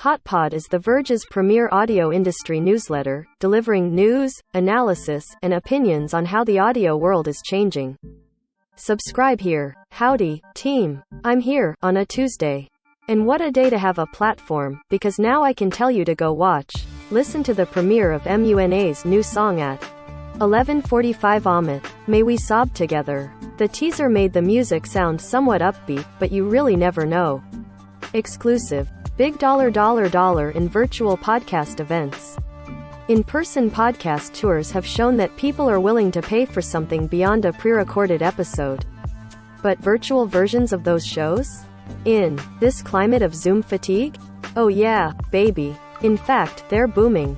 HotPod is the Verge's premier audio industry newsletter, delivering news, analysis, and opinions on how the audio world is changing. Subscribe here. Howdy, team. I'm here, on a Tuesday. And what a day to have a platform, because now I can tell you to go listen to the premiere of MUNA's new song at 11:45 Amit. May we sob together. The teaser made the music sound somewhat upbeat, but you really never know. Exclusive. Big $dollar in virtual podcast events. In-person podcast tours have shown that people are willing to pay for something beyond a pre-recorded episode. But virtual versions of those shows? In this climate of Zoom fatigue? Oh yeah, baby. In fact, they're booming.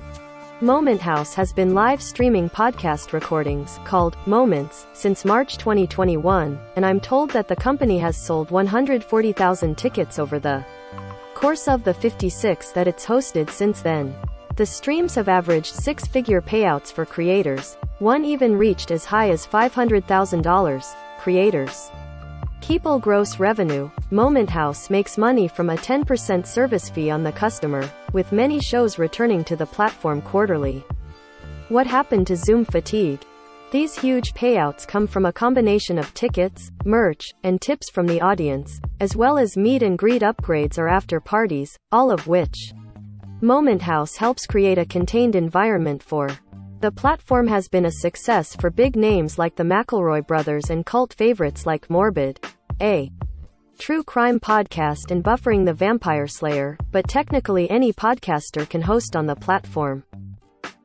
Moment House has been live streaming podcast recordings, called Moments, since March 2021, and I'm told that the company has sold 140,000 tickets over the course of the 56 that it's hosted since then. The streams have averaged six-figure payouts for creators. One even reached as high as $500,000. Creators keep all gross revenue. Moment House makes money from a 10% service fee on the customer, with many shows returning to the platform quarterly. What happened to Zoom fatigue? These huge payouts come from a combination of tickets, merch, and tips from the audience, as well as meet and greet upgrades or after parties, all of which Moment House helps create a contained environment for. The platform has been a success for big names like the McElroy brothers and cult favorites like Morbid, a true crime podcast, and Buffering the Vampire Slayer, but technically any podcaster can host on the platform.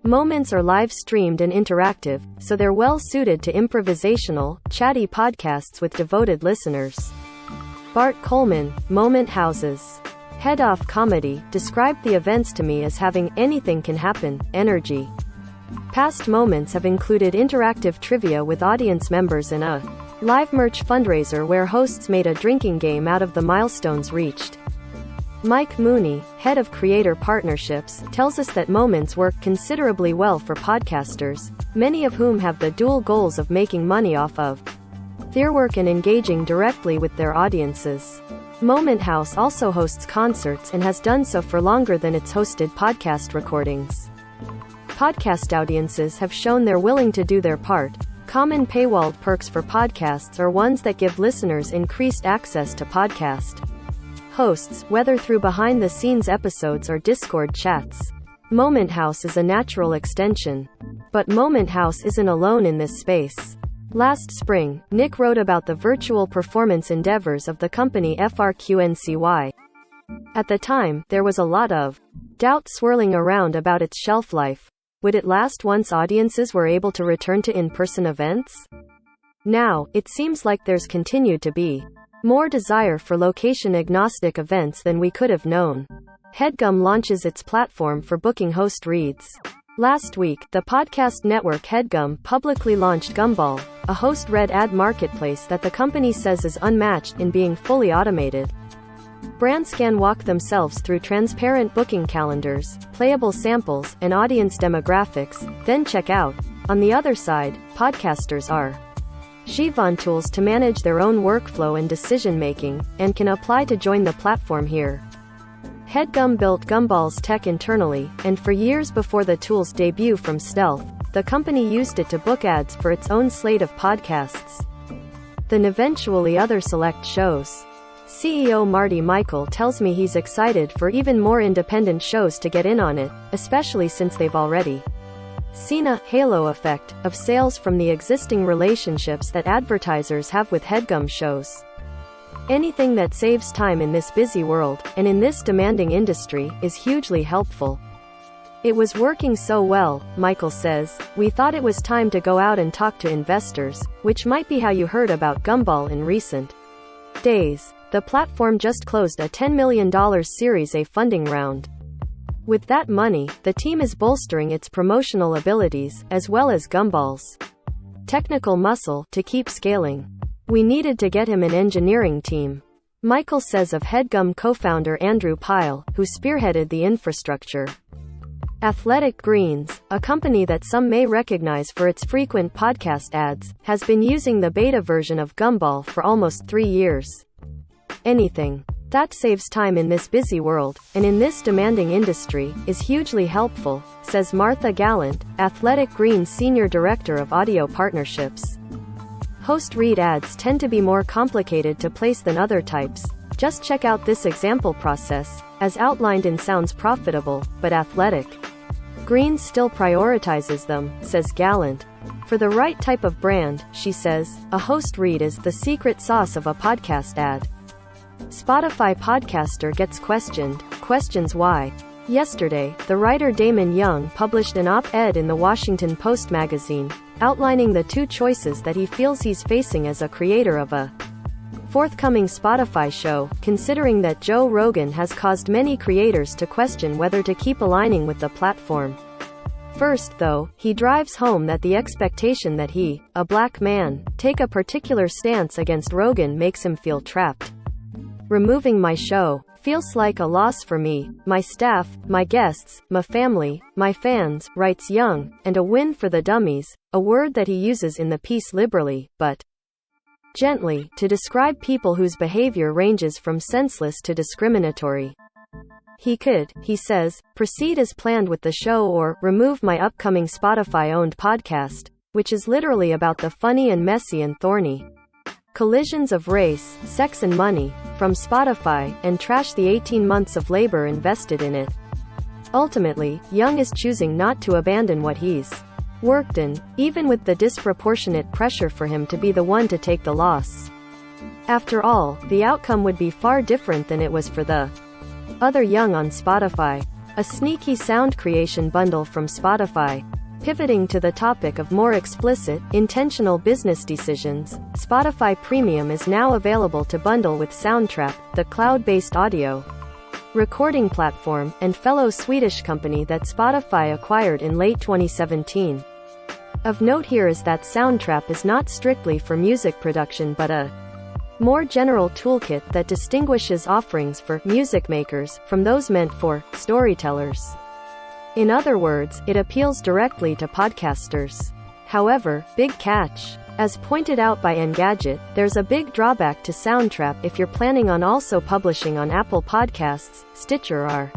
Moments are live-streamed and interactive, so they're well-suited to improvisational, chatty podcasts with devoted listeners. Bart Coleman, Moment House's head of comedy, described the events to me as having anything can happen energy. Past moments have included interactive trivia with audience members and a live merch fundraiser where hosts made a drinking game out of the milestones reached. Mike Mooney, head of creator partnerships, tells us that Moments work considerably well for podcasters, many of whom have the dual goals of making money off of their work and engaging directly with their audiences. Moment House also hosts concerts and has done so for longer than its hosted podcast recordings. Podcast audiences have shown they're willing to do their part. Common paywalled perks for podcasts are ones that give listeners increased access to podcast hosts, whether through behind-the-scenes episodes or Discord chats. Moment House is a natural extension. But Moment House isn't alone in this space. Last spring, Nick wrote about the virtual performance endeavors of the company FRQNCY. At the time, there was a lot of doubt swirling around about its shelf life. Would it last once audiences were able to return to in-person events? Now, it seems like there's continued to be more desire for location-agnostic events than we could have known. HeadGum launches its platform for booking host reads. Last week, the podcast network HeadGum publicly launched Gumball, a host-read ad marketplace that the company says is unmatched in being fully automated. Brands can walk themselves through transparent booking calendars, playable samples, and audience demographics, then check out. On the other side, podcasters are given tools to manage their own workflow and decision-making, and can apply to join the platform here. HeadGum built Gumball's tech internally, and for years before the tool's debut from stealth, the company used it to book ads for its own slate of podcasts, then eventually other select shows. CEO Marty Michael tells me he's excited for even more independent shows to get in on it, especially since they've already seen a halo effect of sales from the existing relationships that advertisers have with HeadGum shows. Anything that saves time in this busy world, and in this demanding industry, is hugely helpful. It was working so well, Michael says, we thought it was time to go out and talk to investors, which might be how you heard about Gumball in recent days. The platform just closed a $10 million Series A funding round. With that money, the team is bolstering its promotional abilities, as well as Gumball's technical muscle, to keep scaling. We needed to get him an engineering team, Michael says of HeadGum co-founder Andrew Pyle, who spearheaded the infrastructure. Athletic Greens, a company that some may recognize for its frequent podcast ads, has been using the beta version of Gumball for almost 3 years. Anything That saves time in this busy world, and in this demanding industry, is hugely helpful, says Martha Gallant, Athletic Greens Senior Director of Audio Partnerships. Host-read ads tend to be more complicated to place than other types. Just check out this example process, as outlined in Sounds Profitable, but Athletic Greens still prioritizes them, says Gallant. For the right type of brand, she says, a host read is the secret sauce of a podcast ad. Spotify podcaster gets questions why. Yesterday, the writer Damon Young published an op-ed in the Washington Post magazine, outlining the two choices that he feels he's facing as a creator of a forthcoming Spotify show, considering that Joe Rogan has caused many creators to question whether to keep aligning with the platform. First, though, he drives home that the expectation that he, a black man, take a particular stance against Rogan makes him feel trapped. Removing my show feels like a loss for me, my staff, my guests, my family, my fans, writes Young, and a win for the dummies, a word that he uses in the piece liberally, but gently, to describe people whose behavior ranges from senseless to discriminatory. He could, he says, proceed as planned with the show or remove my upcoming Spotify-owned podcast, which is literally about the funny and messy and thorny collisions of race, sex and money, from Spotify, and trash the 18 months of labor invested in it. Ultimately, Young is choosing not to abandon what he's worked in, even with the disproportionate pressure for him to be the one to take the loss. After all, the outcome would be far different than it was for the other Young on Spotify. A sneaky sound creation bundle from Spotify. Pivoting to the topic of more explicit, intentional business decisions, Spotify Premium is now available to bundle with Soundtrap, the cloud-based audio recording platform, and fellow Swedish company that Spotify acquired in late 2017. Of note here is that Soundtrap is not strictly for music production but a more general toolkit that distinguishes offerings for music makers from those meant for storytellers. In other words, it appeals directly to podcasters. However, big catch. As pointed out by Engadget, there's a big drawback to Soundtrap if you're planning on also publishing on Apple Podcasts, Stitcher or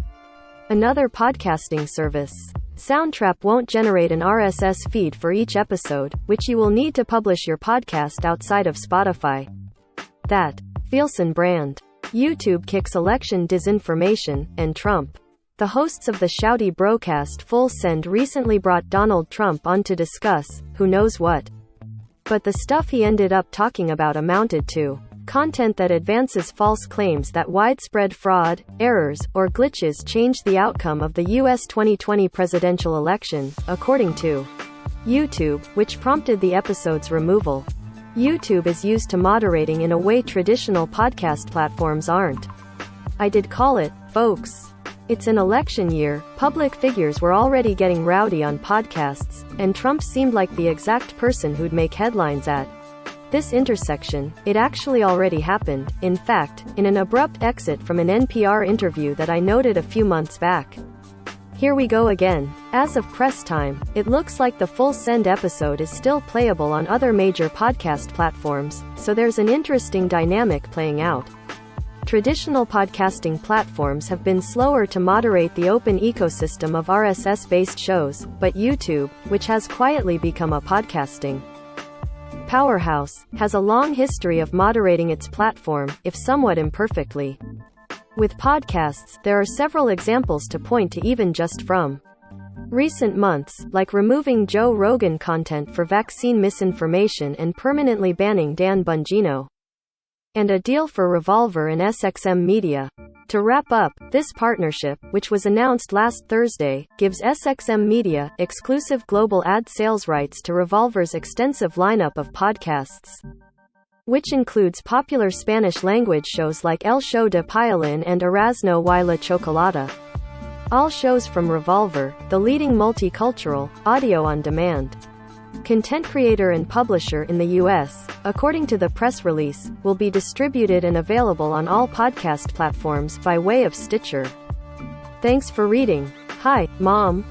another podcasting service. Soundtrap won't generate an RSS feed for each episode, which you will need to publish your podcast outside of Spotify. That Fielson brand. YouTube kicks election disinformation, and Trump. The hosts of the shouty broadcast Full Send recently brought Donald Trump on to discuss who knows what. But the stuff he ended up talking about amounted to content that advances false claims that widespread fraud, errors, or glitches changed the outcome of the U.S. 2020 presidential election, according to YouTube, which prompted the episode's removal. YouTube is used to moderating in a way traditional podcast platforms aren't. I did call it, folks. It's an election year, public figures were already getting rowdy on podcasts, and Trump seemed like the exact person who'd make headlines at this intersection. It actually already happened, in fact, in an abrupt exit from an NPR interview that I noted a few months back. Here we go again. As of press time, it looks like the Full Send episode is still playable on other major podcast platforms, so there's an interesting dynamic playing out. Traditional podcasting platforms have been slower to moderate the open ecosystem of RSS-based shows, but YouTube, which has quietly become a podcasting powerhouse, has a long history of moderating its platform, if somewhat imperfectly. With podcasts, there are several examples to point to even just from recent months, like removing Joe Rogan content for vaccine misinformation and permanently banning Dan Bongino. And a deal for Revolver and SXM Media. To wrap up, this partnership, which was announced last Thursday, gives SXM Media exclusive global ad sales rights to Revolver's extensive lineup of podcasts, which includes popular Spanish-language shows like El Show de Piolín and Erasmo y la Chocolata. All shows from Revolver, the leading multicultural, audio-on-demand content creator and publisher in the U.S., according to the press release, will be distributed and available on all podcast platforms by way of Stitcher. Thanks for reading. Hi, Mom.